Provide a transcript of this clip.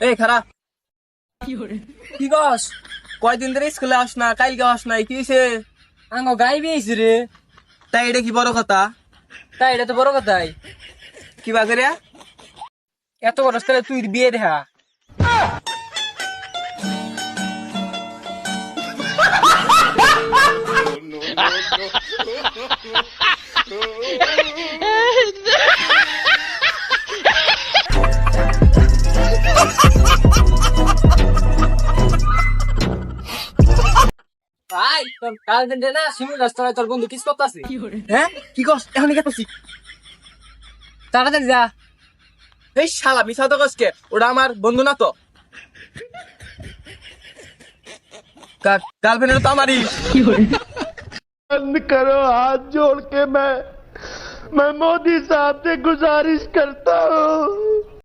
এই খারাপ কি কস? কয়দিন ধরে স্কুলে আস না, কালকে আস নাই, কি হয়েছে? আঙ্গ গাই বেয়েছি রে। তাই এটা কি বড় কথা? তাই এটা তো বড় কথাই। কি বাজে রে? এত বড় ছেলে তুই বিয়ে দেখা। ভাই তোর গার্লফ্রেন্ড না শিমুল রাস্তায় তোর বন্ধু কিস করতেছে। হ্যাঁ কি কস? এখন গেছি। তাড়াতাড়ি যা। এই শালা মিছা তো কসকে, ওটা আমার বন্ধু না তো। গার্লফ্রেন্ড তো আমারই। बंद करो हाथ जोड़ के मैं मोदी साहब से गुजारिश करता हूँ